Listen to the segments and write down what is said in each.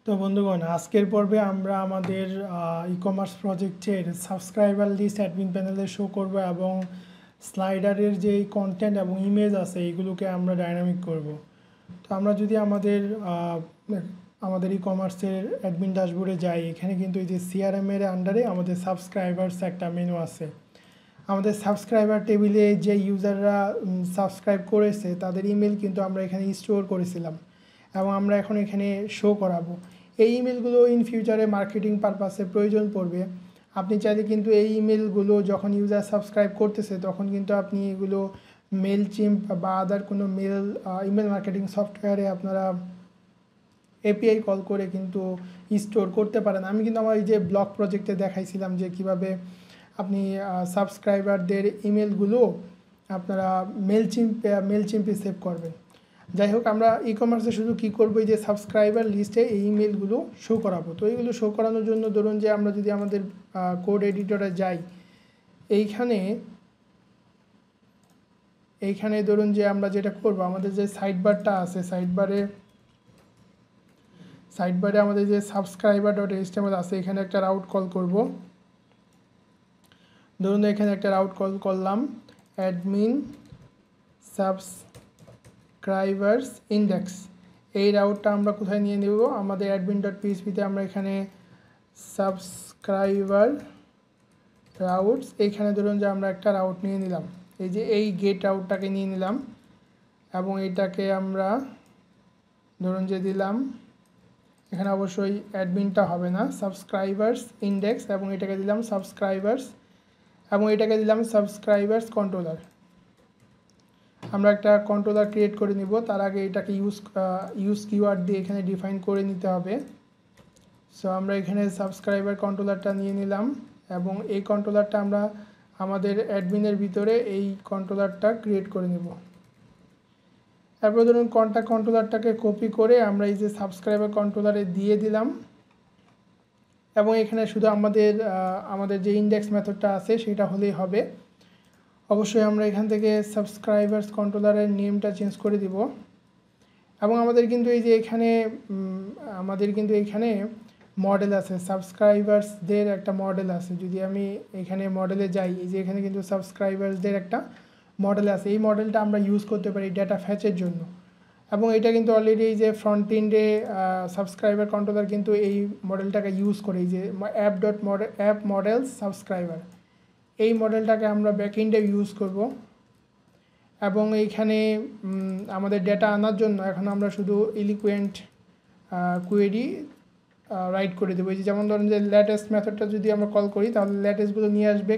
তো বন্ধুগণ, আজকের পর্বে আমরা আমাদের ই-কমার্স প্রজেক্টের সাবস্ক্রাইবার লিস্ট অ্যাডমিন প্যানেলে শো করব এবং স্লাইডারের যে কন্টেন্ট এবং ইমেজ আছে এইগুলোকে আমরা ডাইনামিক করব। তো আমরা যদি আমাদের ই-কমার্সের অ্যাডমিন ড্যাশবোর্ডে যাই, এখানে কিন্তু এই যে সিআরএম এর আন্ডারে আমাদের সাবস্ক্রাইবার্স একটা মেনু আছে। আমাদের সাবস্ক্রাইবার টেবিলে যে ইউজাররা সাবস্ক্রাইব করেছে তাদের ইমেল কিন্তু আমরা এখানে স্টোর করেছিলাম এবং আমরা এখন এখানে শো করাবো। এই ইমেলগুলো ইন ফিউচারে মার্কেটিং পারপাসে প্রয়োজন পড়বে। আপনি চাইলে কিন্তু এই ইমেলগুলো যখন ইউজার সাবস্ক্রাইব করতেছে তখন কিন্তু আপনি এগুলো মেলচিম্প বা আদার কোনো ইমেল মার্কেটিং সফটওয়্যারে আপনারা এপিআই কল করে কিন্তু স্টোর করতে পারেন। আমি কিন্তু আমার এই যে ব্লগ প্রজেক্টে দেখাইছিলাম যে কিভাবে আপনি সাবস্ক্রাইবারদের ইমেলগুলো আপনারা মেলচিম্পে সেভ করবেন। যাই হোক, আমরা ই-কমার্সে শুধু কী করবো, এই যে সাবস্ক্রাইবার লিস্টে এই ইমেলগুলো শো করাবো। তো এইগুলো শো করানোর জন্য ধরুন যে আমরা যদি আমাদের কোড এডিটরে যাই, এইখানে ধরুন যে আমরা যেটা করব, আমাদের যে সাইডবারটা আছে, সাইডবারে আমাদের যে subscriber.html আছে, এখানে একটা রাউট কল করব। ধরুন এখানে একটা রাউট কল করলাম, অ্যাডমিন সাবস্ক্রাইবার্স ইন্ডেক্স। এই রাউটটা আমরা কোথায় নিয়ে নেব? আমাদের admin.phpতে আমরা এখানে সাবস্ক্রাইবার রাউটস, এইখানে ধরুন যে আমরা একটা রাউট নিয়ে নিলাম, এই যে এই গেট রাউটটাকে নিয়ে নিলাম এবং এটাকে আমরা ধরুন যে দিলাম, এখানে অবশ্যই অ্যাডমিনটা হবে না, সাবস্ক্রাইবার্স ইন্ডেক্স, এবং এটাকে দিলাম সাবস্ক্রাইবার্স এবং এটাকে দিলাম সাবস্ক্রাইবার্স কন্ট্রোলার। আমরা একটা কন্ট্রোলার ক্রিয়েট করে নিব। তার আগে এটাকে ইউজ কিওয়ার্ড দিয়ে এখানে ডিফাইন করে নিতে হবে। সো আমরা এখানে সাবস্ক্রাইবার কন্ট্রোলারটা নিয়ে নিলাম এবং এই কন্ট্রোলারটা আমরা আমাদের অ্যাডমিনের ভিতরে এই কন্ট্রোলারটা ক্রিয়েট করে নেব। এরপর ধরুন কন্ট্রোলারটাকে কপি করে আমরা এই যে সাবস্ক্রাইবার কন্ট্রোলারে দিয়ে দিলাম এবং এখানে শুধু আমাদের যে ইন্ডেক্স মেথডটা আছে সেটা হলেই হবে। অবশ্যই আমরা এখান থেকে সাবস্ক্রাইবার্স কন্ট্রোলারের নেমটা চেঞ্জ করে দিব এবং আমাদের কিন্তু এখানে মডেল আছে, সাবস্ক্রাইবার্সদের একটা মডেল আছে। যদি আমি এখানে মডেলে যাই, এই যে এখানে কিন্তু সাবস্ক্রাইবার্সদের একটা মডেল আছে। এই মডেলটা আমরা ইউজ করতে পারি ডেটা ফ্যাচের জন্য এবং এটা কিন্তু অলরেডি এই যে ফ্রন্ট এন্ডে সাবস্ক্রাইবার কন্ট্রোলার কিন্তু এই মডেলটাকে ইউজ করে, এই যে অ্যাপ মডেল সাবস্ক্রাইবার, এই মডেলটাকে আমরা ব্যাক এন্ডে ইউজ করব এবং এইখানে আমাদের ডেটা আনার জন্য এখন আমরা শুধু এলিকুয়েন্ট কোয়েরি রাইট করে দেবো। এই যেমন ধরুন যে লেটেস্ট মেথডটা যদি আমরা কল করি তাহলে লেটেস্টগুলো নিয়ে আসবে।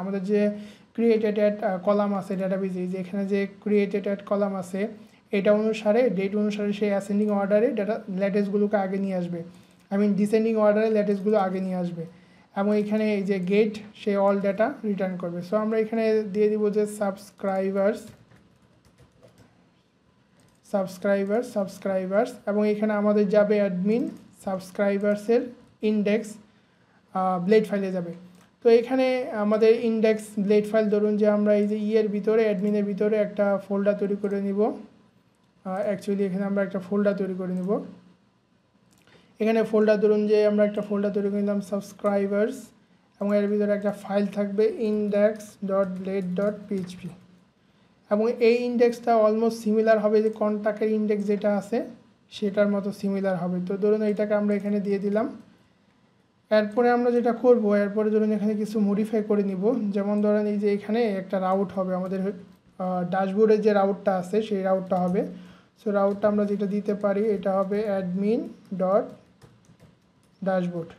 আমাদের যে ক্রিয়েটেড অ্যাড কলাম আছে ডাটাবেজে, যে এখানে যে ক্রিয়েটেড অ্যাড কলাম আছে এটা অনুসারে ডেট অনুসারে সেই অ্যাসেন্ডিং অর্ডারে লেটেস্টগুলোকে আগে নিয়ে আসবে, ডিসেন্ডিং অর্ডারে লেটেস্টগুলো আগে নিয়ে আসবে এবং এখানে এই যে গেট সে অল ডাটা রিটার্ন করবে। সো আমরা এখানে দিয়ে দিব যে সাবস্ক্রাইবার্স এবং এখানে আমাদের যাবে অ্যাডমিন সাবস্ক্রাইবার্সের ইন্ডেক্স ব্লেড ফাইলে যাবে। তো এখানে আমাদের ইন্ডেক্স ব্লেড ফাইল ধরুন যে আমরা এই যে অ্যাডমিনের ভিতরে একটা ফোল্ডার তৈরি করে নিব। অ্যাকচুয়ালি এখানে আমরা একটা ফোল্ডার তৈরি করে নিব। এখানে ধরুন যে আমরা একটা ফোল্ডার তৈরি করে নিলাম সাবস্ক্রাইবার্স এবং এর ভিতরে একটা ফাইল থাকবে index.blade.php এবং এই ইন্ডেক্সটা অলমোস্ট সিমিলার হবে যে কন্ট্যাক্টের ইন্ডেক্স যেটা আছে সেটার মতো সিমিলার হবে। তো ধরুন এইটাকে আমরা এখানে দিয়ে দিলাম। এরপরে আমরা যেটা করব, এরপরে ধরুন এখানে কিছু মডিফাই করে নিব। যেমন ধরেন এই যে এখানে একটা রাউট হবে, আমাদের ড্যাশবোর্ডের যে রাউটটা আছে সেই রাউটটা হবে। সো রাউটটা আমরা যেটা দিতে পারি এটা হবে admin.dashboard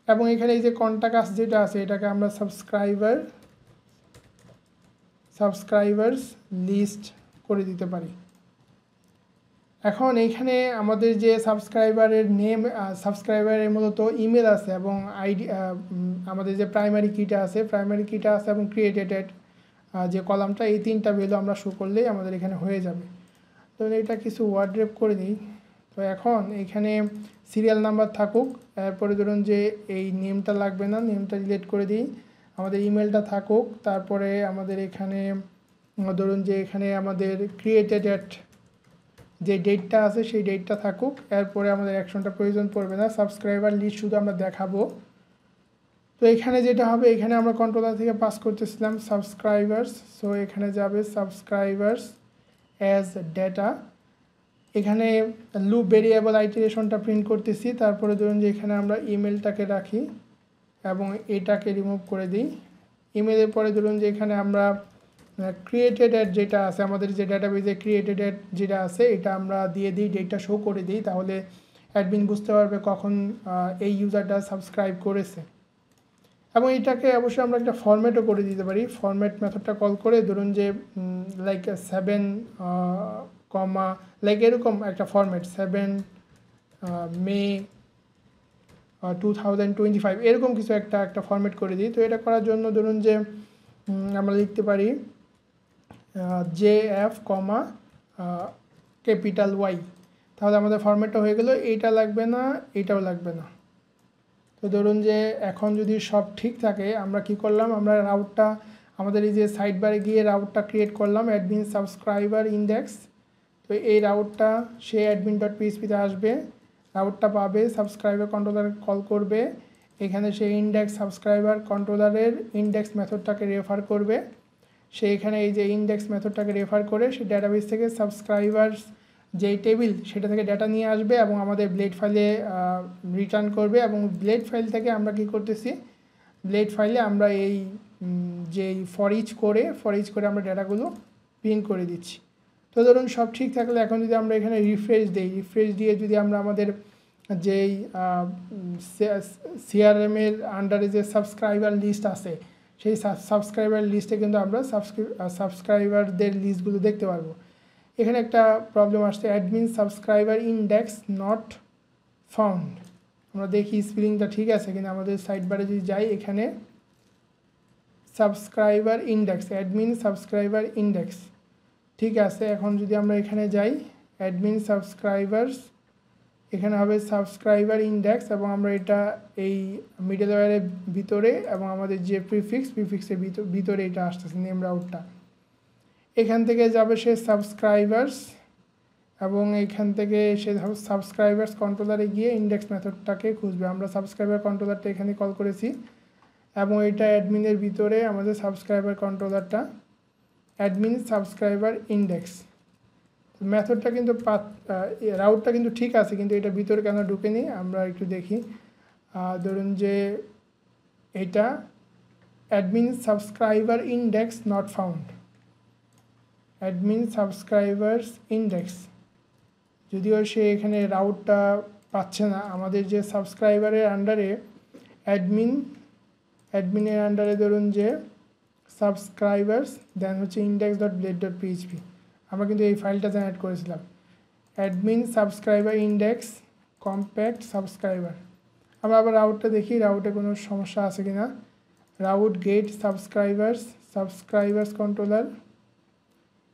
এবং এখানে এই যে কন্ট্যাক্ট যেটা আছে এটাকে আমরা সাবস্ক্রাইবার্স লিস্ট করে দিতে পারি। এখন এইখানে আমাদের যে সাবস্ক্রাইবারের নেম, সাবস্ক্রাইবারের মূলত ইমেল আছে এবং আইডি, আমাদের যে প্রাইমারি কিটা আছে এবং ক্রিয়েটেড যে কলামটা, এই তিনটা ভ্যালু আমরা শো করলেই আমাদের এখানে হয়ে যাবে। তো এটা কিছু ওয়ার্ড রেপ করে নিই। তো এখন এখানে সিরিয়াল নাম্বার থাকুক, এরপরে ধরুন যে এই নেমটা লাগবে না, নেমটা ডিলিট করে দিই। আমাদের ইমেলটা থাকুক, তারপরে আমাদের এখানে ধরুন যে এখানে আমাদের ক্রিয়েটেড যে ডেটটা আছে সেই ডেটটা থাকুক, এরপরে আমাদের অ্যাকশনটা প্রয়োজন পড়বে না। সাবস্ক্রাইবার লিস্ট শুধু আমরা দেখাবো। তো এখানে যেটা হবে, এখানে আমরা কন্ট্রোলার থেকে পাস করতেছিলাম সাবস্ক্রাইবার্স, সো এখানে যাবে সাবস্ক্রাইবার্স অ্যাজ ডেটা। এখানে লুপ ভেরিয়েবল আইটারেশনটা প্রিন্ট করতেছি। তারপরে ধরুন যে এখানে আমরা ইমেলটাকে রাখি এবং এটাকে রিমুভ করে দিই। ইমেলের পরে ধরুন যে এখানে আমরা ক্রিয়েটেড অ্যাড যেটা আছে, আমাদের যে ডাটাবেজে ক্রিয়েটেড অ্যাড যেটা আছে এটা আমরা দিয়ে দিই, ডেটটা শো করে দিই, তাহলে অ্যাডমিন বুঝতে পারবে কখন এই ইউজারটা সাবস্ক্রাইব করেছে। এবং এটাকে অবশ্যই আমরা একটা ফরম্যাটও করে দিতে পারি। ফরম্যাট মেথডটা কল করে ধরুন যে লাইক 7 কমা লাইক এরকম একটা ফরম্যাট 7 মে 2025 এরকম কিছু একটা ফরম্যাট করে দিই। তো এটা করার জন্য ধরুন যে আমরা লিখতে পারি JF কমা ক্যাপিটাল ওয়াই, তাহলে আমাদের ফরম্যাটটা হয়ে গেল। এইটা লাগবে না, এইটাও লাগবে না। তো ধরুন যে এখন যদি সব ঠিক থাকে, আমরা কি করলাম, আমরা রাউটটা আমাদের এই যে সাইড বারে গিয়ে রাউটটা ক্রিয়েট করলাম অ্যাডমিন সাবস্ক্রাইবার ইন্ডেক্স। তো এই রাউটটা সে admin.php-তে আসবে, রাউটটা পাবে, সাবস্ক্রাইবার কন্ট্রোলার কল করবে, এখানে সে ইন্ডেক্স সাবস্ক্রাইবার কন্ট্রোলারের ইন্ডেক্স মেথডটাকে রেফার করবে। সে এখানে এই যে ইন্ডেক্স মেথডটাকে রেফার করে সে ডাটাবেস থেকে সাবস্ক্রাইবার্স যেই টেবিল সেটা থেকে ডাটা নিয়ে আসবে এবং আমাদের ব্লেড ফাইলে রিটার্ন করবে। এবং ব্লেড ফাইল থেকে আমরা কি করতেছি, ব্লেড ফাইলে আমরা এই যেই ফর ইচ করে আমরা ডাটাগুলো প্রিন্ট করে দিচ্ছি। তো ধরুন সব ঠিক থাকলে এখন যদি আমরা এখানে রিফ্রেশ দিই, রিফ্রেশ দিয়ে যদি আমরা আমাদের যেই সিআরএমের আন্ডারে যে সাবস্ক্রাইবার লিস্ট আছে সেই সাবস্ক্রাইবার লিস্টে কিন্তু আমরা সাবস্ক্রাইবারদের লিস্টগুলো দেখতে পারবো। এখানে একটা প্রবলেম আসছে, admin subscriber index not found. আমরা দেখি স্পেলিংটা ঠিক আছে কিনা। আমাদের সাইড বারে যদি যাই, এখানে subscriber index, admin subscriber index ঠিক আছে। এখন যদি আমরা এখানে যাই অ্যাডমিন সাবস্ক্রাইবার্স, এখানে হবে সাবস্ক্রাইবার ইন্ডেক্স এবং আমরা এটা এই মিডলওয়্যারের ভিতরে এবং আমাদের যে প্রিফিক্সের ভিতরে এটা আসতেছে নেম রাউটটা। এখান থেকে যাবে সে সাবস্ক্রাইবার্স এবং এখান থেকে সে সাবস্ক্রাইবার্স কন্ট্রোলারে গিয়ে ইন্ডেক্স মেথডটাকে খুঁজবে। আমরা সাবস্ক্রাইবার কন্ট্রোলারটা এখানে কল করেছি এবং এটা অ্যাডমিনের ভিতরে আমাদের সাবস্ক্রাইবার কন্ট্রোলারটা অ্যাডমিন সাবস্ক্রাইবার ইন্ডেক্স মেথডটা কিন্তু রাউটটা কিন্তু ঠিক আছে, কিন্তু এটা ভিতরে কেন ঢুকেনি আমরা একটু দেখি। ধরুন যে এটা admin subscriber index not found, admin subscribers index, যদিও সে এখানে রাউটটা পাচ্ছে না। আমাদের যে সাবস্ক্রাইবারের আন্ডারে অ্যাডমিনের আন্ডারে ধরুন যে সাবস্ক্রাইবার্স দেন হচ্ছে index.blade.php, আমরা কিন্তু এই ফাইলটা জেনারেট করেছিলাম। Admin subscriber index compact subscriber. আমরা আবার রাউটটা দেখি, রাউটে কোনো সমস্যা আছে কিনা। Route get subscribers controller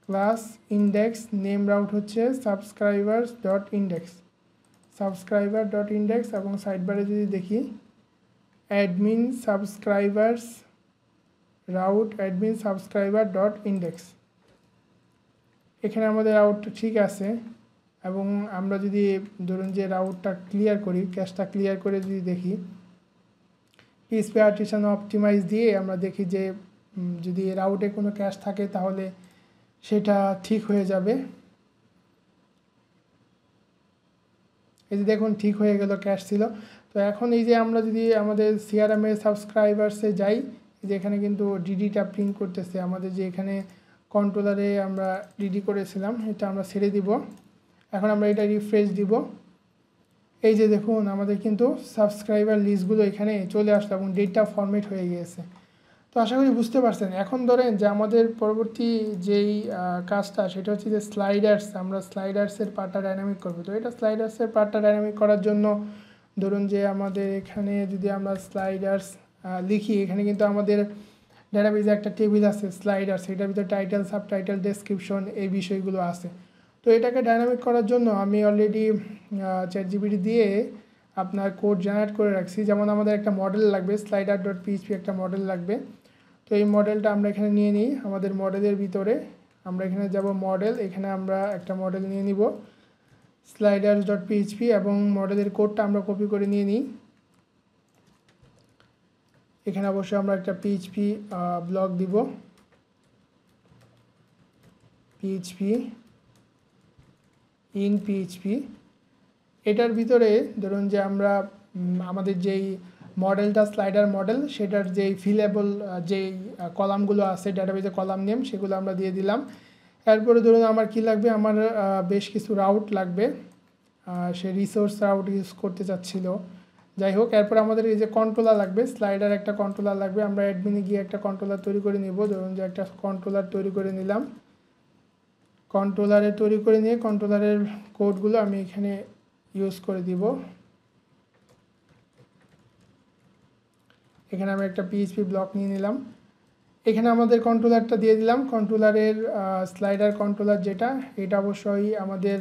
class index name route হচ্ছে সাবস্ক্রাইবার.index এবং সাইডবারে যদি দেখি অ্যাডমিন সাবস্ক্রাইবার্স রাউট অ্যাডমিন সাবস্ক্রাইবার.index, এখানে আমাদের রাউটটা ঠিক আছে। এবং আমরা যদি ধরুন যে রাউটটা ক্লিয়ার করি, ক্যাশটা ক্লিয়ার করে যদি দেখি PHP আর্টিসান অপটিমাইজ দিয়ে আমরা দেখি যে যদি রাউটে কোনো ক্যাশ থাকে তাহলে সেটা ঠিক হয়ে যাবে। এই যে দেখুন ঠিক হয়ে গেল, ক্যাশ ছিল। তো এখন এই যে আমরা যদি আমাদের সিআরএমের সাবস্ক্রাইবার্সে যাই, যে এখানে কিন্তু ডিডিটা প্রিন্ট করতেছে। আমাদের যে এখানে কন্ট্রোলারে আমরা ডিডি করেছিলাম এটা আমরা ছেড়ে দিব। এখন আমরা এটা রিফ্রেশ দিব। এই যে দেখুন আমাদের কিন্তু সাবস্ক্রাইবার লিস্টগুলো এখানে চলে আসলো এবং ডেটা ফরম্যাট হয়ে গিয়েছে। তো আশা করি বুঝতে পারছেন। এখন ধরেন যে আমাদের পরবর্তী যেই কাজটা সেটা হচ্ছে যে স্লাইডার্স, আমরা স্লাইডার্সের পার্টটা ডাইনামিক করবো। তো এটা স্লাইডার্সের পার্টটা ডাইনামিক করার জন্য ধরুন যে আমাদের এখানে যদি আমরা স্লাইডার্স লিখি, এখানে কিন্তু আমাদের ডাটাবেজে একটা টেবিল আছে স্লাইডার্স, এটার ভিতরে টাইটেল, সাবটাইটেল, ডেসক্রিপশন এই বিষয়গুলো আছে। তো এটাকে ডাইনামিক করার জন্য আমি অলরেডি ChatGPT দিয়ে আপনার কোড জেনারেট করে রাখছি। যেমন আমাদের একটা মডেল লাগবে, slider.php একটা মডেল লাগবে। তো এই মডেলটা আমরা এখানে নিয়ে নিই। আমাদের মডেলের ভিতরে আমরা এখানে যাব মডেল, এখানে আমরা একটা মডেল নিয়ে নিব sliders.php এবং মডেলের কোডটা আমরা কপি করে নিয়ে নিই। এখানে অবশ্যই আমরা একটা PHP ব্লক দিব, PHP in PHP। এটার ভিতরে ধরুন যে আমরা আমাদের যেই মডেলটা স্লাইডার মডেল সেটার যেই ফিলেবল যেই কলামগুলো আছে ডাটাবেজে কলাম নেম সেগুলো আমরা দিয়ে দিলাম। এরপরে ধরুন আমার কি লাগবে, আমার বেশ কিছু রাউট লাগবে, সে রিসোর্স রাউট ইউজ করতে চাচ্ছিল, যাই হোক। এরপর আমাদের এই যে কন্ট্রোলার লাগবে, স্লাইডার একটা কন্ট্রোলার লাগবে, আমরা অ্যাডমিনে গিয়ে একটা কন্ট্রোলার তৈরি করে নিব। ধরুন যে একটা কন্ট্রোলার তৈরি করে নিলাম, কন্ট্রোলারে তৈরি করে নিয়ে কন্ট্রোলারের কোডগুলো আমি এখানে ইউজ করে দিব। এখানে আমি একটা PHP ব্লক নিয়ে নিলাম, এখানে আমাদের কন্ট্রোলারটা দিয়ে দিলাম। কন্ট্রোলারের স্লাইডার কন্ট্রোলার যেটা, এটা অবশ্যই আমাদের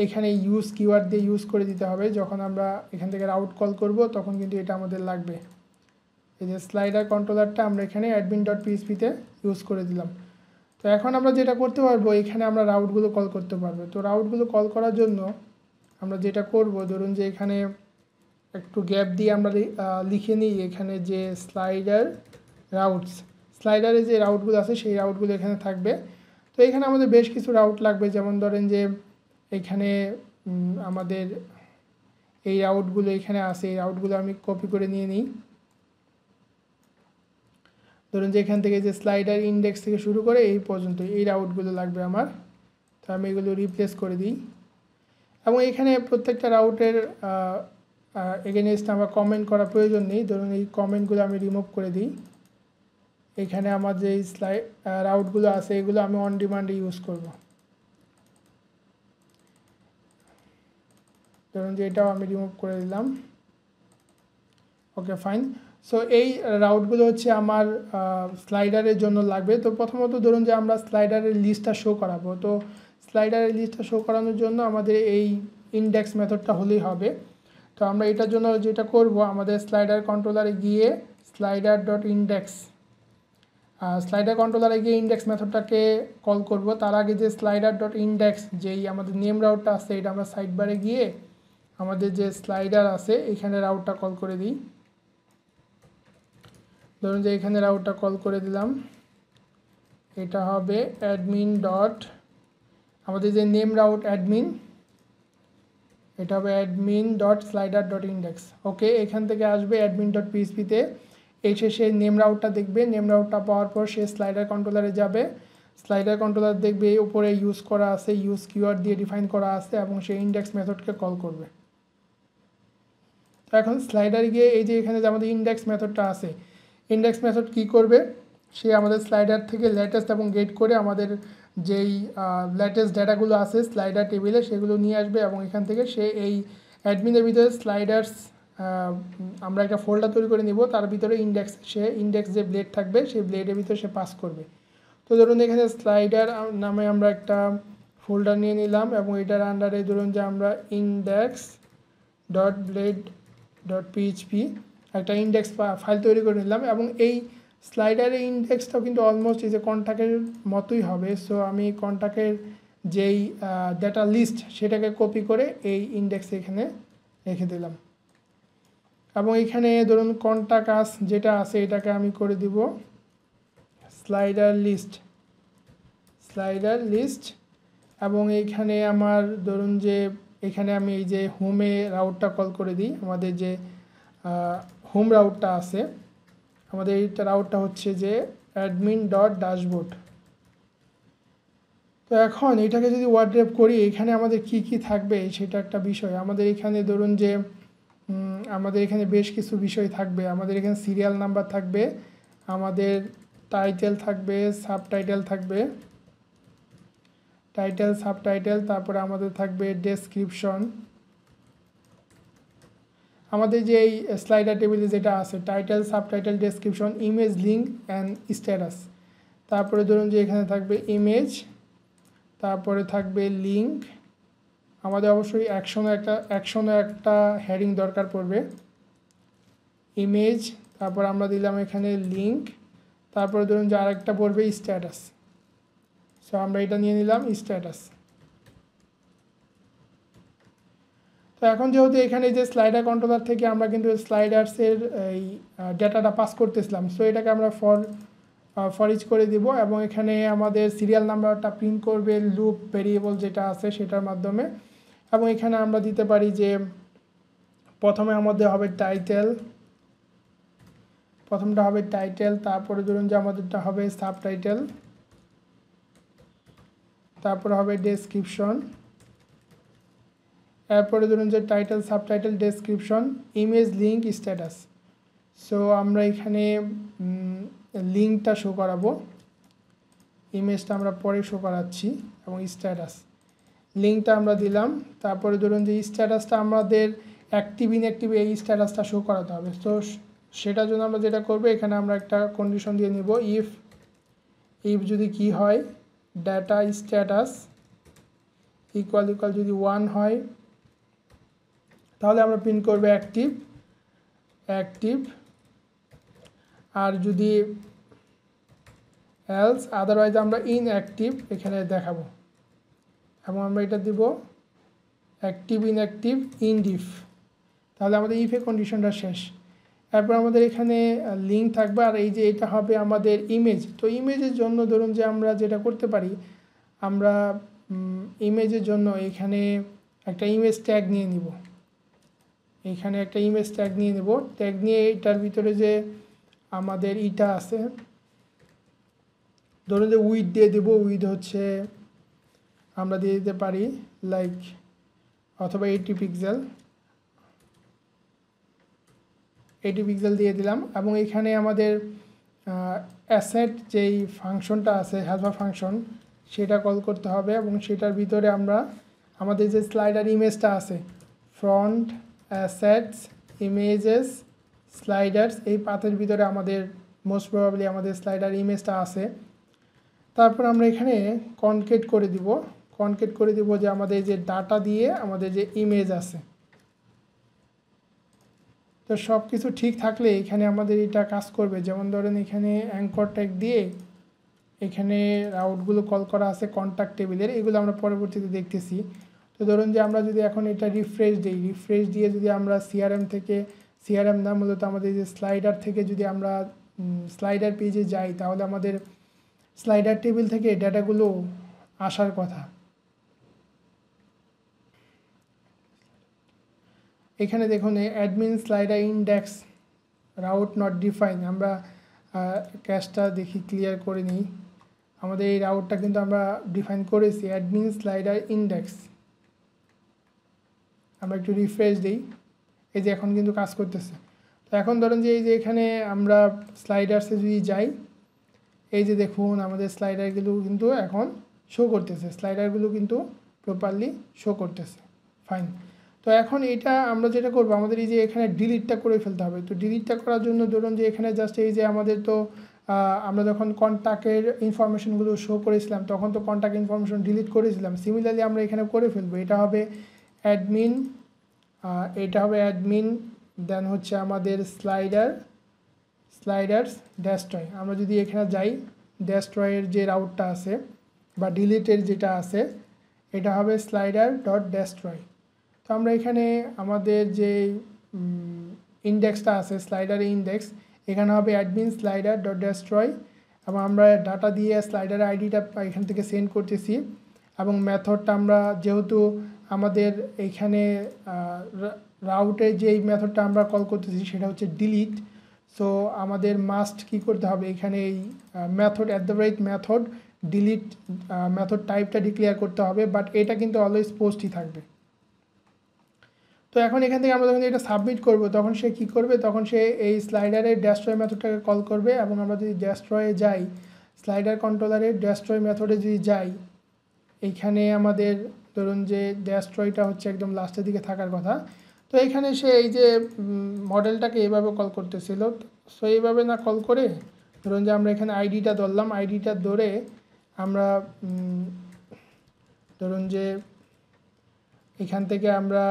এখানে ইউজ কিওয়ার্ড দিয়ে ইউজ করে দিতে হবে। যখন আমরা এখান থেকে রাউট কল করব তখন কিন্তু এটা আমাদের লাগবে। এই যে স্লাইডার কন্ট্রোলারটা আমরা এখানে admin.php-তে ইউজ করে দিলাম। তো এখন আমরা যেটা করতে পারবো, এখানে আমরা রাউটগুলো কল করতে পারবো। তো রাউটগুলো কল করার জন্য আমরা যেটা করব, ধরুন যে এখানে একটু গ্যাপ দিয়ে আমরা লিখে নিই এখানে যে স্লাইডার রাউটস, স্লাইডারে যে রাউটগুলো আছে সেই রাউটগুলো এখানে থাকবে। তো এখানে আমাদের বেশ কিছু রাউট লাগবে, যেমন ধরেন যে এখানে আমাদের এই রাউটগুলো এখানে আছে, এই রাউটগুলো আমি কপি করে নিয়ে নিই। ধরুন যে এখান থেকে যে স্লাইডার ইন্ডেক্স থেকে শুরু করে এই পর্যন্ত এই রাউটগুলো লাগবে আমার, তো আমি এগুলো রিপ্লেস করে দিই। এবং এখানে প্রত্যেকটা রাউটের এগেনস্ট আমার কমেন্ট করার প্রয়োজন নেই, ধরুন এই কমেন্টগুলো আমি রিমুভ করে দিই। এখানে আমার যে রাউটগুলো আছে এগুলো আমি অন ডিমান্ডে ইউজ করব। ধরুন যে এটাও আমি রিমুভ করে দিলাম। ওকে, ফাইন। সো এই রাউটগুলো হচ্ছে আমার স্লাইডারের জন্য লাগবে। তো প্রথমত ধরুন যে আমরা স্লাইডারের লিস্টটা শো করাবো, তো স্লাইডারের লিস্টটা শো করানোর জন্য আমাদের এই ইন্ডেক্স মেথডটা হলেই হবে। তো আমরা এটার জন্য যেটা করব, আমাদের স্লাইডার কন্ট্রোলারে গিয়ে স্লাইডার.ইন্ডেক্স, স্লাইডার কন্ট্রোলারে গিয়ে ইন্ডেক্স মেথডটাকে কল করব। তার আগে যে স্লাইডার.ইন্ডেক্স যেই আমাদের নেম রাউটটা আছে এটা আমরা সাইড বারে গিয়ে আমাদের যে স্লাইডার আছে এখানে রাউটটা কল করে দিই। ধরুন যে এখানে রাউটটা কল করে দিলাম, এটা হবে অ্যাডমিন ডট, আমাদের যে নেম রাউট অ্যাডমিন, এটা হবে admin.slider.index। ওকে, এখান থেকে আসবে admin.php-তে, এসে সে নেম রাউটটা দেখবে, নেম রাউটটা পাওয়ার পর সে স্লাইডার কন্ট্রোলারে যাবে, স্লাইডার কন্ট্রোলার দেখবে উপরে ইউজ করা আছে, ইউজ কিওয়ার্ড দিয়ে ডিফাইন করা আছে এবং সে ইন্ডেক্স মেথডকে কল করবে। তো এখন স্লাইডার গিয়ে এই যে এখানে যে আমাদের ইন্ডেক্স মেথডটা আছে, ইন্ডেক্স মেথড কি করবে, সে আমাদের স্লাইডার থেকে লেটেস্ট এবং গেট করে আমাদের যেই লেটেস্ট ডেটাগুলো আছে স্লাইডার টেবিলে সেগুলো নিয়ে আসবে এবং এখান থেকে সে এই অ্যাডমিনের ভিতরে স্লাইডার্স আমরা একটা ফোল্ডার তৈরি করে নিব, তার ভিতরে ইন্ডেক্স যে ব্লেড থাকবে সেই ব্লেডের ভিতরে সে পাস করবে। তো ধরুন এখানে স্লাইডার নামে আমরা একটা ফোল্ডার নিয়ে নিলাম এবং এটার আন্ডারে ধরুন যে আমরা index.blade.php একটা ইন্ডেক্স ফাইল তৈরি করে নিলাম এবং এই স্লাইডারের ইন্ডেক্সটাও কিন্তু অলমোস্ট এই যে কন্ট্যাক্টের মতোই হবে। সো আমি কন্ট্যাক্টের যেই ডেটা লিস্ট সেটাকে কপি করে এই ইন্ডেক্সে এখানে রেখে দিলাম এবং এখানে ধরুন কন্ট্যাক্ট আস যেটা আছে এটাকে আমি করে দিব স্লাইডার লিস্ট এবং এইখানে আমার ধরুন যে এখানে আমি এই যে হোমে রাউটটা কল করে দিই, আমাদের যে হোম রাউটটা আছে আমাদের এইটা রাউটটা হচ্ছে যে admin.dashboard। তো এখন এটাকে যদি ওয়ার্ড্রেপ করি এখানে আমাদের কি কি থাকবে সেটা একটা বিষয়। আমাদের এখানে ধরুন যে আমাদের এখানে বেশ কিছু বিষয় থাকবে, আমাদের এখানে সিরিয়াল নাম্বার থাকবে, আমাদের টাইটেল থাকবে, সাবটাইটেল থাকবে, সাবটাইটেল, তারপরে আমাদের থাকবে ডেসক্রিপশন, আমাদের যে এই স্লাইডার টেবিলে যেটা আছে title, subtitle, description, image, link and status. তারপরে ধরুন যে এখানে থাকবে ইমেজ, তারপরে থাকবে লিঙ্ক, আমাদের অবশ্যই অ্যাকশনও একটা হেডিং দরকার পড়বে, ইমেজ, তারপর আমরা দিলাম এখানে লিঙ্ক, তারপরে ধরুন যে আরেকটা পড়বে স্ট্যাটাস। সো আমরা এটা নিয়ে নিলাম স্ট্যাটাস। তো এখন যেহেতু এখানে যে স্লাইডার কন্ট্রোলার থেকে আমরা কিন্তু স্লাইডার্সের এই ডেটাটা পাস করতেছিলাম, সো এটাকে আমরা ফর ইচ করে দিব এবং এখানে আমাদের সিরিয়াল নাম্বারটা প্রিন্ট করবে লুপ ভেরিয়েবল যেটা আছে সেটার মাধ্যমে। এবং এখানে আমরা দিতে পারি যে প্রথমে আমাদের হবে টাইটেল, প্রথমটা হবে টাইটেল, তারপরে ধরুন যে আমাদেরটা হবে সাবটাইটেল, তারপরে হবে ডেসক্রিপশন, এরপরে ধরুন যে title subtitle description image link status. So আমরা এখানে লিঙ্কটা শো করাবো, ইমেজটা আমরা পরে শো করাচ্ছি, এবং স্ট্যাটাস লিঙ্কটা আমরা দিলাম। তারপরে ধরুন যে স্ট্যাটাসটা আমাদের অ্যাক্টিভ ইনঅ্যাক্টিভ এই স্ট্যাটাসটা শো করাতে হবে। তো সেটার জন্য আমরা যেটা করবো এখানে আমরা একটা কন্ডিশন দিয়ে নিব, ইফ যদি কি হয় ডাটা স্ট্যাটাস ইকুয়াল যদি 1 হয় তাহলে আমরা প্রিন্ট করবে অ্যাক্টিভ, আর যদি এলস আদারওয়াইজ আমরা ইনঅ্যাক্টিভ এখানে দেখাবো, এবং আমরা এটা দিব অ্যাক্টিভ ইনঅ্যাক্টিভ ইনডিফ। তাহলে আমাদের ইফে কন্ডিশনটা শেষ। এরপর আমাদের এখানে লিঙ্ক থাকবে, আর এই যে এটা হবে আমাদের ইমেজ। তো ইমেজের জন্য ধরুন যে আমরা যেটা করতে পারি, আমরা ইমেজের জন্য এখানে একটা ইমেজ ট্যাগ নিয়ে নিব, এখানে একটা ইমেজ ট্যাগ নিয়ে নেব। ট্যাগ নিয়ে এটার ভিতরে যে আমাদের ইটা আছে, ধরুন যে উইথ দিয়ে দেব, উইথ হচ্ছে আমরা দিয়ে দিতে পারি লাইক অথবা 80 পিক্সেল দিয়ে দিলাম। এবং এখানে আমাদের অ্যাসেট যেই ফাংশনটা আছে হেল্পার ফাংশন সেটা কল করতে হবে, এবং সেটার ভিতরে আমরা আমাদের যে স্লাইডার ইমেজটা আছে ফ্রন্ট অ্যাসেটস ইমেজেস স্লাইডার্স এই পাথের ভিতরে আমাদের মোস্ট প্রবাবলি আমাদের স্লাইডার ইমেজটা আছে। তারপর আমরা এখানে কনকেট করে দিব যে আমাদের যে ডাটা দিয়ে আমাদের যে ইমেজ আছে। তো সব কিছু ঠিক থাকলে এখানে আমাদের এটা কাজ করবে। যেমন ধরেন এখানে অ্যাঙ্কর ট্যাগ দিয়ে এখানে রাউটগুলো কল করা আছে কন্ট্যাক্ট টেবিলের, এগুলো আমরা পরবর্তীতে দেখতেছি। তো ধরুন যে আমরা যদি এখন এটা রিফ্রেশ দিয়ে যদি আমরা সিআরএম না মূলত আমাদের যে স্লাইডার থেকে যদি আমরা স্লাইডার পেজে যাই তাহলে আমাদের স্লাইডার টেবিল থেকে ডেটাগুলো আসার কথা। এখানে দেখুন admin slider index route not define, আমরা ক্যাশটা দেখি ক্লিয়ার করে নিই। আমাদের এই রাউটটা কিন্তু আমরা ডিফাইন করেছি অ্যাডমিন স্লাইডার ইন্ডেক্স। আমরা একটু রিফ্রেশ দিই, এই যে এখন কিন্তু কাজ করতেছে। তো এখন ধরেন যে এই যে এখানে আমরা স্লাইডার্সে যদি যাই, এই যে দেখুন আমাদের স্লাইডারগুলো কিন্তু এখন শো করতেছে, স্লাইডারগুলো কিন্তু প্রপারলি শো করতেছে। ফাইন। তো এখন এটা আমরা যেটা করব, আমাদের এই যে এখানে ডিলিটটা করে ফেলতে হবে। তো ডিলিটটা করার জন্য ধরুন যে এখানে জাস্ট এই যে আমাদের তো আমরা যখন কন্ট্যাক্টের ইনফরমেশনগুলো শো করেছিলাম তখন তো কন্ট্যাক্ট ইনফরমেশন ডিলিট করেছিলাম, সিমিলারলি আমরা এখানে করে ফেলবো। এটা হবে অ্যাডমিন, দেন হচ্ছে আমাদের স্লাইডার্স ডেস্ট্রয়। আমরা যদি এখানে যাই ডেস্ট্রয়ের যে রাউটটা আছে বা ডিলিটের যেটা আছে এটা হবে স্লাইডার ডট ডেস্ট্রয়। তো আমরা এখানে আমাদের যে ইন্ডেক্সটা আছে স্লাইডারের ইন্ডেক্স, এখানে হবে অ্যাডমিন স্লাইডার ডট ডেস্ট্রয়, এবং আমরা ডাটা দিয়ে স্লাইডারের আইডিটা এখান থেকে সেন্ড করতেছি। এবং মেথডটা আমরা যেহেতু আমাদের এইখানে রাউটের যেই মেথডটা আমরা কল করতেছি সেটা হচ্ছে ডিলিট, সো আমাদের মাস্ট কি করতে হবে এখানে এই মেথড মেথড ডিলিট মেথড টাইপটা ডিক্লেয়ার করতে হবে, বাট এটা কিন্তু অলওয়েজ পোস্টই থাকবে। তো এখন এখান থেকে আমরা যখন এটা সাবমিট করব তখন সে কি করবে, তখন সে এই স্লাইডারের ডেস্ট্রয় মেথডটাকে কল করবে। এবং আমরা যদি ডেস্ট্রয়ে যাই, স্লাইডার কন্ট্রোলারের ডেস্ট্রয় মেথডে যদি যাই, এইখানে আমাদের ধরুন যে ডেস্ট্রয়টা হচ্ছে একদম লাস্টের দিকে থাকার কথা। তো এইখানে সে এই যে মডেলটাকে এইভাবে কল করতেছিল, সো এইভাবে না কল করে ধরুন যে আমরা এখানে আইডিটা ধরলাম, আইডিটা ধরে আমরা ধরুন যে এখান থেকে আমরা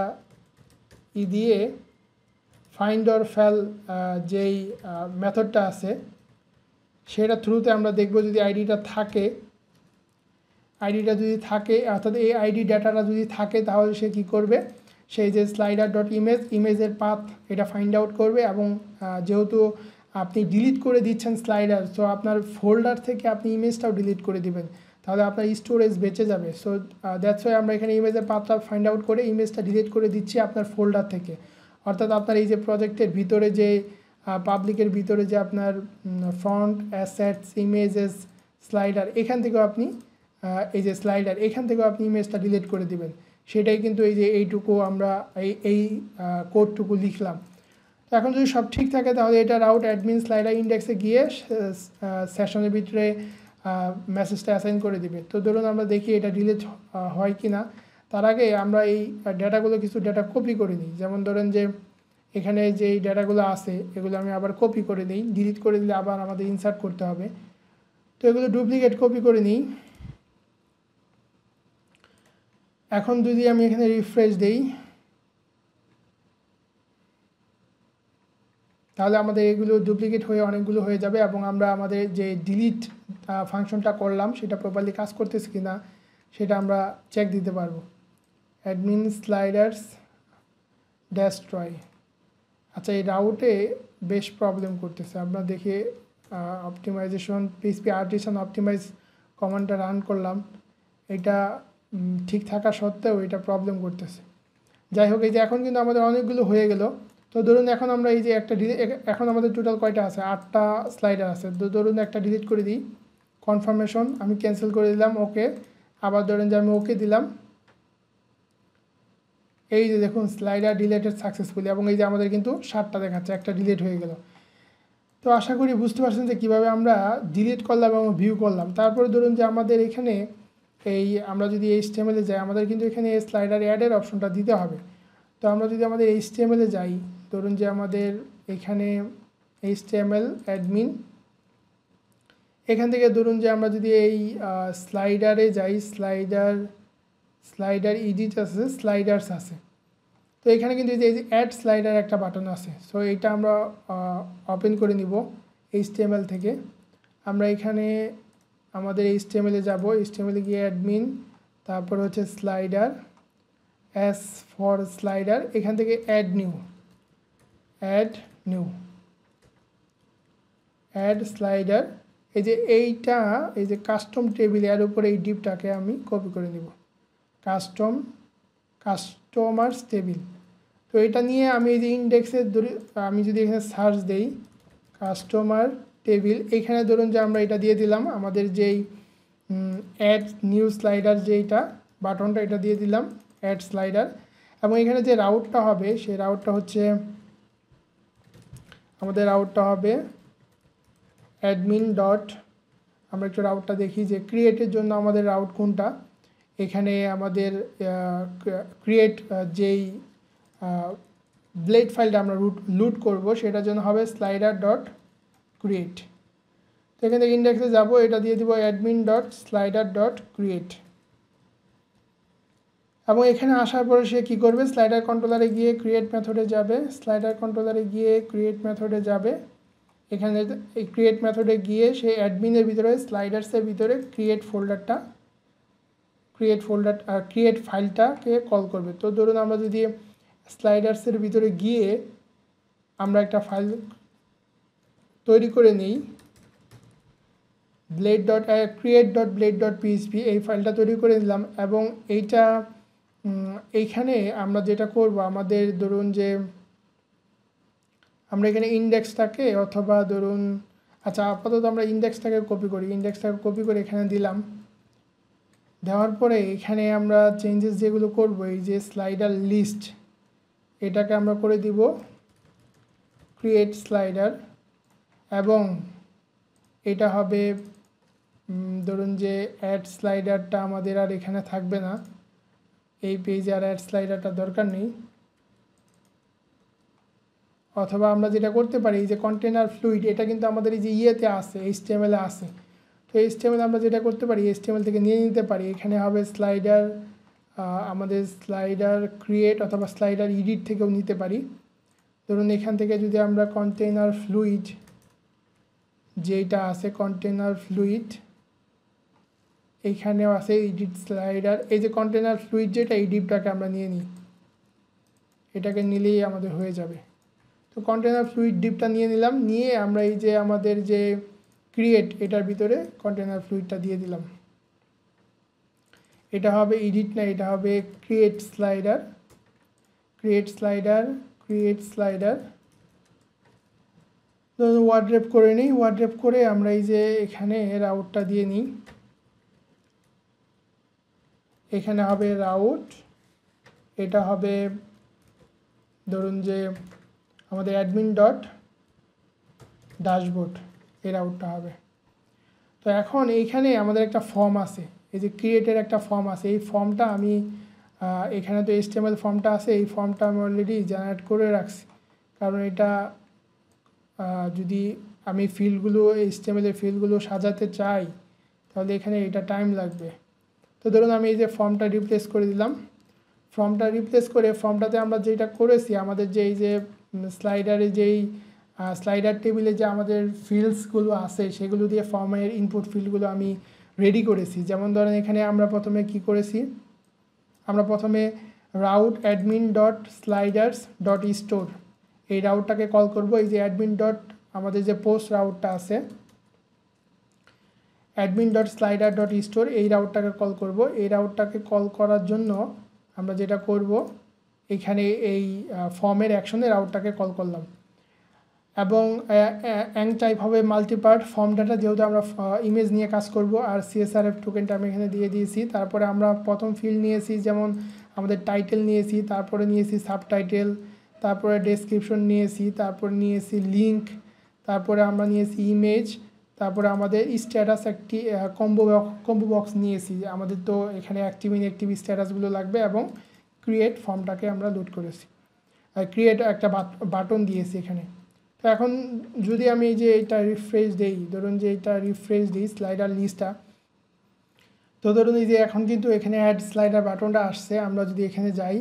দিয়ে ফাইন্ড অর ফেল যেই মেথডটা আছে সেটা থ্রুতে আমরা দেখব যদি আইডিটা যদি থাকে অর্থাৎ এই আইডি ডাটাটা যদি থাকে তাহলে সে কি করবে, সেই যে স্লাইডার ডট ইমেজের পাথ এটা ফাইন্ড আউট করবে এবং যেহেতু আপনি ডিলিট করে দিচ্ছেন স্লাইডার, সো আপনার ফোল্ডার থেকে আপনি ইমেজটাও ডিলিট করে দিবেন, তাহলে আপনার স্টোরেজ বেঁচে যাবে। সো দ্যাটস ওয়াই আমরা এখানে ইমেজের পাথটা ফাইন্ড আউট করে ইমেজটা ডিলিট করে দিচ্ছি আপনার ফোল্ডার থেকে। অর্থাৎ আপনার এই যে প্রজেক্টের ভিতরে যে পাবলিকের ভিতরে যে আপনার ফন্ট, অ্যাসেটস, ইমেজেস, স্লাইডার, এখান থেকেও আপনি এই যে স্লাইডার এখান থেকেও আপনি ইমেজটা ডিলিট করে দিবেন। সেটাই কিন্তু এই যে এইটুকু আমরা এই কোডটুকু লিখলাম। তো এখন যদি সব ঠিক থাকে তাহলে এটা রাউট অ্যাডমিন স্লাইডার ইন্ডেক্সে গিয়ে সেশনের ভিতরে মেসেজটা অ্যাসাইন করে দিবে। তো ধরুন আমরা দেখি এটা ডিলিট হয় কি না। তার আগে আমরা এই ডেটাগুলো কিছু ডেটা কপি করে নিই। যেমন ধরেন যে এখানে যে ডেটাগুলো আছে এগুলো আমি আবার কপি করে নিই, ডিলিট করে দিলে আবার আমাদের ইনসার্ট করতে হবে। তো এগুলো ডুপ্লিকেট কপি করে নিই। এখন যদি আমি এখানে রিফ্রেশ দেই তাহলে আমাদের এগুলো ডুপ্লিকেট হয়ে অনেকগুলো হয়ে যাবে এবং আমরা আমাদের যে ডিলিট ফাংশনটা করলাম সেটা প্রপারলি কাজ করতেছে কিনা সেটা আমরা চেক দিতে পারবো। অ্যাডমিন স্লাইডার্স ডেস্ট্রয়, আচ্ছা এই রাউটে বেশ প্রবলেম করতেছে। আমরা দেখি অপটিমাইজেশন পিএইচপি আর্টিসান অপটিমাইজ কমান্ডটা রান করলাম, এটা ঠিক থাকা সত্ত্বেও এটা প্রবলেম করতেছে। যাই হোক, এই যে এখন কিন্তু আমাদের অনেকগুলো হয়ে গেল। তো ধরুন এখন আমরা এই যে একটা এখন আমাদের টোটাল কয়টা আছে, 8টা স্লাইডার আছে। তো ধরুন একটা ডিলিট করে দিই, কনফার্মেশন আমি ক্যান্সেল করে দিলাম, ওকে। আবার ধরেন যে আমি ওকে দিলাম, এই যে দেখুন স্লাইডার ডিলিটেড সাকসেসফুলি, এবং এই যে আমাদের কিন্তু 7টা দেখাচ্ছে, একটা ডিলিট হয়ে গেল। তো আশা করি বুঝতে পারছেন যে কীভাবে আমরা ডিলিট করলাম এবং ভিউ করলাম। তারপরে ধরুন যে আমাদের এখানে এই আমরা যদি HTML-এ যাই, আমাদের কিন্তু এখানে স্লাইডার অ্যাডের অপশনটা দিতে হবে। তো আমরা যদি আমাদের HTML-এ যাই, ধরুন যে আমাদের এখানে HTML অ্যাডমিন, এখান থেকে ধরুন যে আমরা যদি এই স্লাইডারে যাই, স্লাইডার এডিট আছে, স্লাইডার্স আছে। তো এখানে কিন্তু এই যে অ্যাড স্লাইডার একটা বাটন আছে। সো এটা আমরা ওপেন করে নিব HTML থেকে। আমরা এখানে আমাদের HTML-এ যাব, HTML-এ গিয়ে অ্যাডমিন, তারপর হচ্ছে স্লাইডার, অ্যাস ফর স্লাইডার, এখান থেকে অ্যাড স্লাইডার, এই যে এইটা এই যে কাস্টম টেবিল, এর উপরে এই ডিপটাকে আমি কপি করে নিব, কাস্টমার্স টেবিল। তো এটা নিয়ে আমি এই যে ইন্ডেক্সের আমি যদি এখানে সার্চ দেই কাস্টমার টেবিল, এখানে ধরুন যে আমরা এটা দিয়ে দিলাম আমাদের যেই অ্যাড নিউ স্লাইডার যেইটা বাটনটা, এটা দিয়ে দিলাম অ্যাড স্লাইডার। এবং এখানে যে রাউটটা হবে সেই রাউটটা হচ্ছে আমাদের অ্যাডমিন ডট, আমরা একটু রাউটটা দেখি যে ক্রিয়েটের জন্য আমাদের রাউট কোনটা। এখানে আমাদের ক্রিয়েট যেই ব্লেড ফাইলটা আমরা লুট করব সেটার জন্য হবে স্লাইডার ডট ক্রিয়েট। তো এখান থেকে ইন্ডেক্সে যাব, এটা দিয়ে দিব admin dot slider dot create. এবং এখানে আসার পরে সে কী করবে, স্লাইডার কন্ট্রোলারে গিয়ে ক্রিয়েট মেথডে যাবে, এখানে এই ক্রিয়েট মেথডে গিয়ে সে অ্যাডমিনের ভিতরে স্লাইডার্সের ভিতরে ক্রিয়েট ফাইলটাকে কল করবে। তো ধরুন আমরা যদি স্লাইডার্সের ভিতরে গিয়ে আমরা একটা ফাইল তৈরি করে নিই, create.blade.php, এই ফাইলটা তৈরি করে নিলাম। এবং এইখানে আমরা যেটা করব, আমাদের ধরুন যে আমরা এখানে ইন্ডেক্সটাকে অথবা ধরুন আচ্ছা আপাতত আমরা ইন্ডেক্সটাকে কপি করে এখানে দিলাম। দেওয়ার পরে এখানে আমরা চেঞ্জেস যেগুলো করব, এই যে স্লাইডার লিস্ট এটাকে আমরা করে দিব ক্রিয়েট স্লাইডার, এবং এটা হবে ধরুন যে অ্যাড স্লাইডারটা আমাদের আর এখানে থাকবে না, এই পেজে আর অ্যাড স্লাইডারটা দরকার নেই। অথবা আমরা যেটা করতে পারি, এই যে কন্টেনার ফ্লুইড, এটা কিন্তু আমাদের এই যে ইয়েতে আছে, HTML-এ আছে। তো HTML আমরা যেটা করতে পারি, HTML থেকে নিয়ে নিতে পারি। এখানে হবে স্লাইডার, আমাদের স্লাইডার ক্রিয়েট অথবা স্লাইডার এডিট থেকেও নিতে পারি। ধরুন এখান থেকে যদি আমরা কন্টেনার ফ্লুইড যেটা আছে, কন্টেনার ফ্লুইড এইখানেও আছে এডিট স্লাইডার, এই যে কন্টেনার ফ্লুইড যেটা, এই ডিপটাকে আমরা নিয়ে নিই। এটাকে নিলেই আমাদের হয়ে যাবে। তো কন্টেনার ফ্লুইড ডিপটা নিয়ে নিলাম, নিয়ে আমরা এই যে আমাদের যে ক্রিয়েট এটার ভিতরে কন্টেনার ফ্লুইডটা দিয়ে দিলাম। এটা হবে এডিট না, এটা হবে ক্রিয়েট স্লাইডার। ওয়ার্ড্রেপ করে নিই। ওয়ার্ড্রেপ করে আমরা এই যে এখানে রাউটটা দিয়ে নিই। এখানে হবে রাউট, এটা হবে ধরুন যে আমাদের অ্যাডমিন ডট ড্যাশবোর্ড, এই রাউটটা হবে। তো এখন এইখানে আমাদের একটা ফর্ম আছে, এই যে ক্রিয়েটের একটা ফর্ম আছে। এই ফর্মটা আমি এখানে তো HTML ফর্মটা আছে, এই ফর্মটা আমি অলরেডি জেনারেট করে রাখছি। কারণ এটা যদি আমি ফিল্ডগুলো HTML এর ফিল্ডগুলো সাজাতে চাই তাহলে এখানে এটা টাইম লাগবে। তো ধরুন আমি এই যে ফর্মটা রিপ্লেস করে দিলাম। ফর্মটা রিপ্লেস করে ফর্মটাতে আমরা যেটা করেছি, আমাদের যে এই যে স্লাইডারে যেই স্লাইডার টেবিলে যে আমাদের ফিল্ডসগুলো আছে সেগুলো দিয়ে ফর্মের ইনপুট ফিল্ডগুলো আমি রেডি করেছি। যেমন ধরেন এখানে আমরা প্রথমে কি করেছি, আমরা প্রথমে route admin dot sliders dot store এই রাউটটাকে কল করব। এই যে অ্যাডমিন ডট আমাদের যে পোস্ট রাউটটা আছে, admin dot slider dot store এই রাউটটাকে কল করব। এই রাউটটাকে কল করার জন্য আমরা যেটা করব, এখানে এই ফর্মের অ্যাকশনে রাউটটাকে কল করলাম। এবং অ্যাং টাইপ হবে মাল্টিপার্ট ফর্ম ডাটা, যেহেতু আমরা ইমেজ নিয়ে কাজ করব। আর CSRF টোকেনটা আমি এখানে দিয়ে দিয়েছি। তারপরে আমরা প্রথম ফিল্ড নিয়েছি, যেমন আমাদের টাইটেল নিয়েছি, তারপরে নিয়েছি সাবটাইটেল, তারপরে ডেসক্রিপশন নিয়েছি, তারপরে নিয়েছি লিঙ্ক, তারপরে আমরা নিয়েছি ইমেজ, তারপরে আমাদের স্ট্যাটাস একটি কম্বো বক্স নিয়েছি। আমাদের তো এখানে অ্যাক্টিভ ইনঅ্যাক্টিভ স্ট্যাটাসগুলো লাগবে, এবং ক্রিয়েট ফর্মটাকে আমরা লোড করেছি, ক্রিয়েট একটা বাটন দিয়েছি এখানে। তো এখন যদি আমি এই যে এটা রিফ্রেশ দিই, ধরুন যে এটা রিফ্রেশ দিই স্লাইডার লিস্টটা, তো ধরুন এই যে এখন কিন্তু এখানে অ্যাড স্লাইডার বাটনটা আসছে। আমরা যদি এখানে যাই,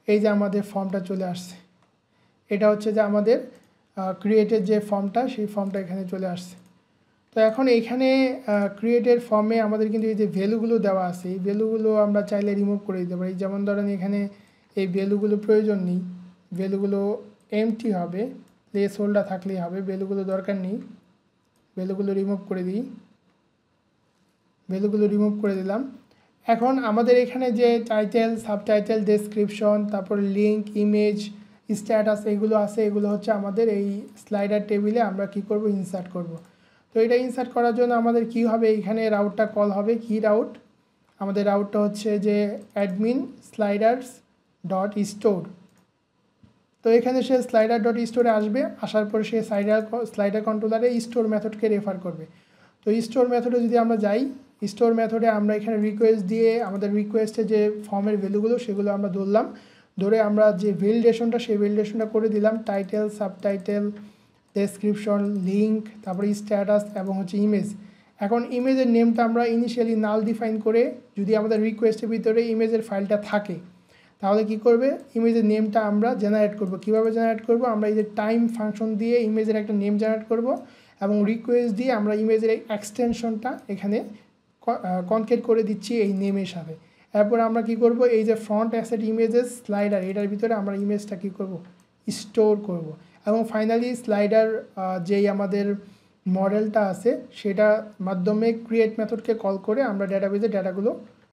এই যে আমাদের ফর্মটা চলে আসছে। এটা হচ্ছে যে আমাদের ক্রিয়েটের যে ফর্মটা, সেই ফর্মটা এখানে চলে আসছে। তো এখন এইখানে ক্রিয়েটের ফর্মে আমাদের কিন্তু এই যে ভ্যালুগুলো দেওয়া আছে, এই ভ্যালুগুলো আমরা চাইলে রিমুভ করে দিতে পারি। যেমন ধরেন এখানে এই ভ্যালুগুলো প্রয়োজন নেই, ভ্যালুগুলো এমটি হবে, প্লেস হোল্ডার থাকলেই হবে, ভ্যালুগুলো দরকার নেই। ভ্যালুগুলো রিমুভ করে দিই, ভ্যালুগুলো রিমুভ করে দিলাম। এখন আমাদের এখানে যে টাইটেল, সাবটাইটেল, ডেসক্রিপশন, তারপর লিঙ্ক, ইমেজ, স্ট্যাটাস এগুলো আছে, এগুলো হচ্ছে আমাদের এই স্লাইডার টেবিলে আমরা কি করব, ইনসার্ট করব। তো এটা ইনসার্ট করার জন্য আমাদের কি হবে, এখানে রাউটটা কল হবে। কি রাউট? আমাদের রাউটটা হচ্ছে যে অ্যাডমিন স্লাইডার্স ডট স্টোর। তো এখানে সে স্লাইডার ডট স্টোরে আসবে, আসার পরে সে স্লাইডার কন্ট্রোলারে স্টোর মেথডকে রেফার করবে। তো স্টোর মেথডে যদি আমরা যাই, স্টোর মেথডে আমরা এখানে রিকোয়েস্ট দিয়ে আমাদের রিকোয়েস্টে যে ফর্মের ভ্যালুগুলো সেগুলো আমরা ধরলাম, ধরে আমরা যে ভ্যালিডেশনটা সেই ভ্যালিডেশনটা করে দিলাম, টাইটেল, সাবটাইটেল, ডেসক্রিপশন, লিঙ্ক, তারপরে স্ট্যাটাস এবং হচ্ছে ইমেজ। এখন ইমেজের নেমটা আমরা ইনিশিয়ালি নাল ডিফাইন করে, যদি আমাদের রিকোয়েস্টের ভিতরে ইমেজের ফাইলটা থাকে তাহলে কি করবে, ইমেজের নেমটা আমরা জেনারেট করব। কিভাবে জেনারেট করব, আমরা এই যে টাইম ফাংশন দিয়ে ইমেজের একটা নেম জেনারেট করব, এবং রিকোয়েস্ট দিয়ে আমরা ইমেজের এই এক্সটেনশনটা এখানে কনকেট করে দিচ্ছি এই নেমের সাথে। এরপর আমরা কি করব, এই যে ফ্রন্ট অ্যাসেট ইমেজেস স্লাইডার, এটার ভিতরে আমরা ইমেজটা কি করব, স্টোর করব। এবং ফাইনালি স্লাইডার যেই আমাদের মডেলটা আছে সেটা মাধ্যমে ক্রিয়েট মেথডকে কল করে আমরা ডেটাবেজে ডাটাগুলো